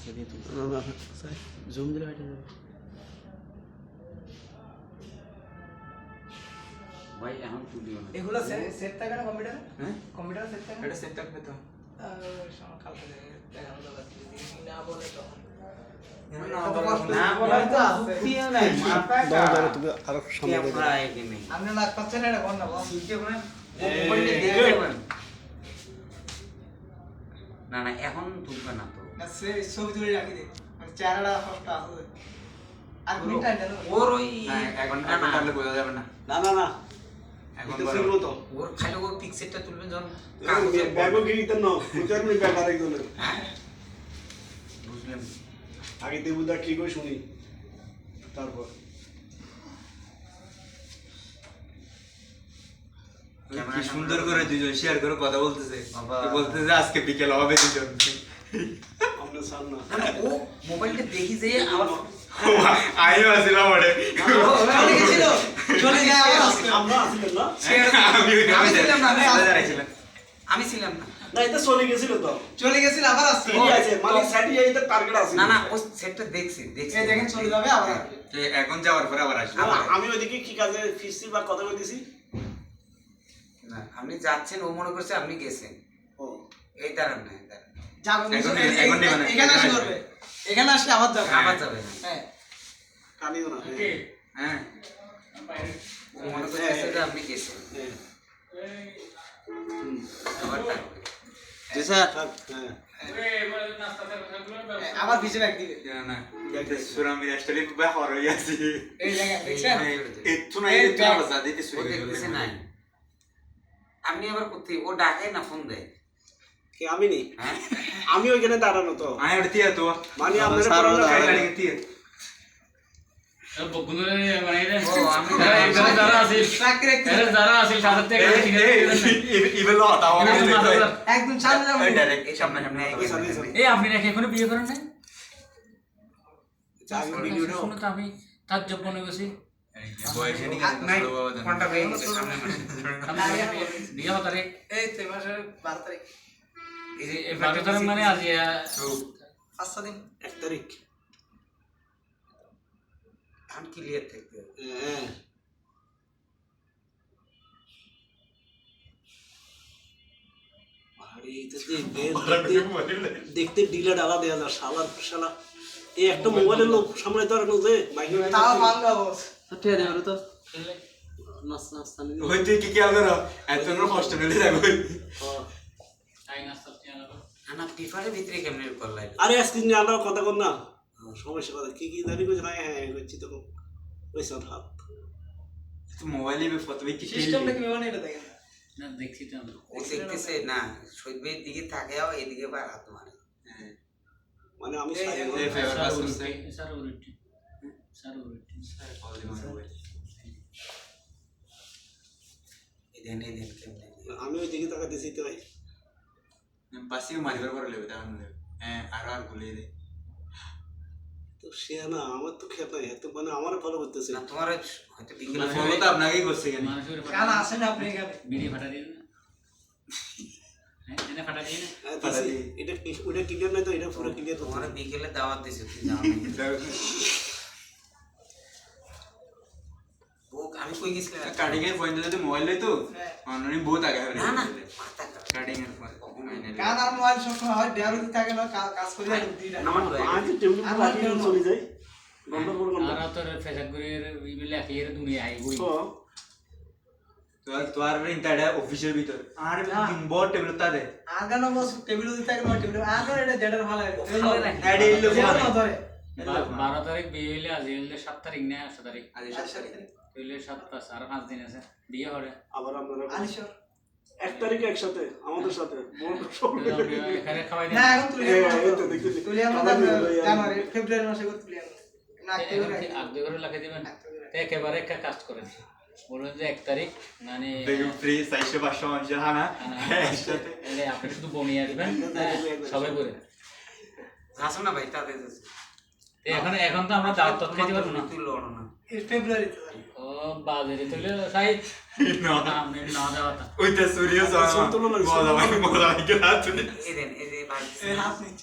আচ্ছা দিয়ে তুলছি জুম দিলে হেঁটে যাবে ভাই এখন তুলিও না এগুলো সেট থাকে না কম্পিউটারে? হ্যাঁ কম্পিউটারে সেট থাকে না? এটা সেট থাকবে তো কালকে দেখানো যাবে যদি না বলে তখন না বলে তো আপত্তিও নাই মাথায় দাও তুমি আরো সামনে কে দাও আইডি নেই আপনি লাগ পাচ্ছেন এটা কোন না বল কি করে মোবাইলে দেখে দেবেন না না এখন তুলবে না তো না সে ছবি তুলে রাখি দে মানে চেহারাটা ফটো আছে আর মিনিট আইডা না ওর ওই এখন তাহলে বোঝা যাবে না না না না এখন এটা ফিরবো তো ওর খালি ওর পিকচারটা তুলবেন যখন ব্যাগও গিরিতে নাও বুঝার মি ব্যাগ আরেকজনের বুঝলেন আগে দেবুদা কি কই শুনি তারপর কি সুন্দর করে দুজন শেয়ার করে কথা বলতেছে বাবা। বলতেছে আজকে বিকেল হবে দুজন আমরা সার না মানে ও মোবাইলটা দেখি যে আবার আইও আসিলাম ওরে চলে গেছিল চলে যায় আবার আসছে আমরা আসলেন না আমি ওই আমি ছিলাম না, আমি আসলাম। দাঁড়াইছিলাম আমি ছিলাম না না এটা চলে গেছিল তো চলে গেছিল আবার আসছে কি আছে মানে সাইডে এইটা টার্গেট আছে না না ও সেটটা দেখছি এই দেখেন চলে যাবে আবার আসবে। এখন যাওয়ার পরে আবার আসবে আমি ওইদিকে কি কাজে ফিসছি বা কথা বলতেছি না আপনি যাচ্ছেন ও মনে করছে আপনি গেছেন ও এই দাঁড়ান না এই দাঁড়ান যাবে এখন নেবে না। এখানে আসে করবে এখানে আসলে আবার যাবে আবার যাবে না হ্যাঁ কানিও না হ্যাঁ ও মনে করছে যে আপনি গেছেন আবার থাকবে জি স্যার হ্যাঁ আবার ভিজে ব্যাগ দিবে না সুরামি রেস্টুরেন্ট বা হরই আছে এই জায়গা দেখছেন একটু না একটু আওয়াজ দিতে ও শুরু দেখতেছে নাই আপনি আবার কোথায় ও ডাকে না ফোন দেয় কি আমি নি হ্যাঁ আমি ওইখানে দাঁড়ানো তো আয় উঠতিয়া তো মানে আপনারা পড়ানো গাড়ি গাড়ি উঠতিয়া ও আমি ট্রাক রেখে ইভেন লো তাও একদম সামনে যাবে ডাইরেক্ট সামনে সামনে এই আপনি নাকি এখনো বিয়ে করেন নাই আগে ভিডিওটা শুনে তো আমি তার জব মনে গেছি বয়সে নি নাই গেল বাবা দেন কোনটা হয়ে গেছে সামনে মাসে বিয়ে হতো রে এই তো মাসের 12 তারিখ এই যে এই বারো তারিখ মানে আজ 5 দিন 1 তারিখ এখন ক্লিয়ার থাকবে হ্যাঁ আরে এটা দেখতে ডিলে ডালা দেয়া যায় শালা শালা এই একটা মোবাইলের লোক সামনে দাঁড়ানো যে বাইকে তাও ভাঙা বস ঠিক আছে তো ওই তুই কি খেয়াল করো এত নো কষ্ট নিলে যাবে তাই নাস্তা চেনা না পিফারের ভিতরে কেমনে কল লাইল আরে আজকে নিয়ে আলো কথা কর না সমস্যা কথা কি কি জানি কইছ না হ্যাঁ করছি তো ওই সব হাত তো মোবাইলে বে ফটো কি সিস্টেমটা কি মানে এটা দেখেন না দেখছি তো আমি ও দেখতেছে না শৈবের দিকে থাকে আর এইদিকে বার হাত মারে মানে আমি এই সাইড এই ফেভার পাস করছে স্যার ওরিটি স্যার ওরিটি এই দেন কেমনে আমি ওই দিকে তাকাতেছি তো ভাই পাশে মারিবার পরে লেবে তখন হ্যাঁ আর গুলে দে তো সে না আমার তো খেত নাই এত মানে আমার ফলো করতেছে না তোমার হয়তো বিকেলে ফলো তো আপনাকেই করছে কেন মানুষের কেন আসেন আপনি এখানে বিড়ি ফাটা দিন না হ্যাঁ এনে ফাটা দিন এটা ওটা ক্লিয়ার নাই তো এটা পুরো ক্লিয়ার তো তোমার বিকেলে দাওয়াত দিছে তুই যাও না ও আমি কই গেছিলাম কাটিং এর পয়েন্ট যদি মোবাইল লই তো অনলাইন বহুত আগে হবে না না মাথা কাটিং এর পয়েন্ট কান আর মোবাইল সব সময় হয় ডেয়ারুতে থাকে না কাজ করে দুইটা আমার আজ টেবিল লাগিয়ে চলে যাই বন্ধ করে বন্ধ আর তোর ফেসবুক করে ইমেল এর দুনিয়া আই গই তো আর ইন্টারনেট অফিসের ভিতর আর দিন বড় টেবিল তাদে আগানো বস টেবিল দিতে থাকে না টেবিল আগানো এটা জেডার ভালো লাগে এডে ইল্লো না ধরে 12 তারিখ বিয়ে হইলে আজ হইলে 7 তারিখ না 8 তারিখ আজ হইলে 7 আর 5 দিন আছে বিয়ে হবে আবার আমরা আলিশর 1 তারিখে একসাথে আমাদের সাথে বন্ধ সব এখানে খাওয়াই না এখন তুলি এই তো দেখতে তুলি আমরা জানুয়ারি ফেব্রুয়ারি মাসে করে তুলি না আগ দুই ঘরে লাগিয়ে দিবেন একেবারে একটা কাজ করেন বলুন যে 1 তারিখ মানে দেখুন ফ্রি 400-500 মানুষের হানা একসাথে এলে আপনি শুধু বমি আসবেন সবাই বলে আসো না ভাই তাতে এখন তো আমরা দাওয়াত খেতে পারবো না তুই লড়ো না ফেব্রুয়ারিতে ও বাজারে তুলে সাই না আমি না দাওয়াত ওইটা সূর্য সন্তুলন মজা ভাই কে রাত এই দেন এই যে ভাই হাত নিচ্ছে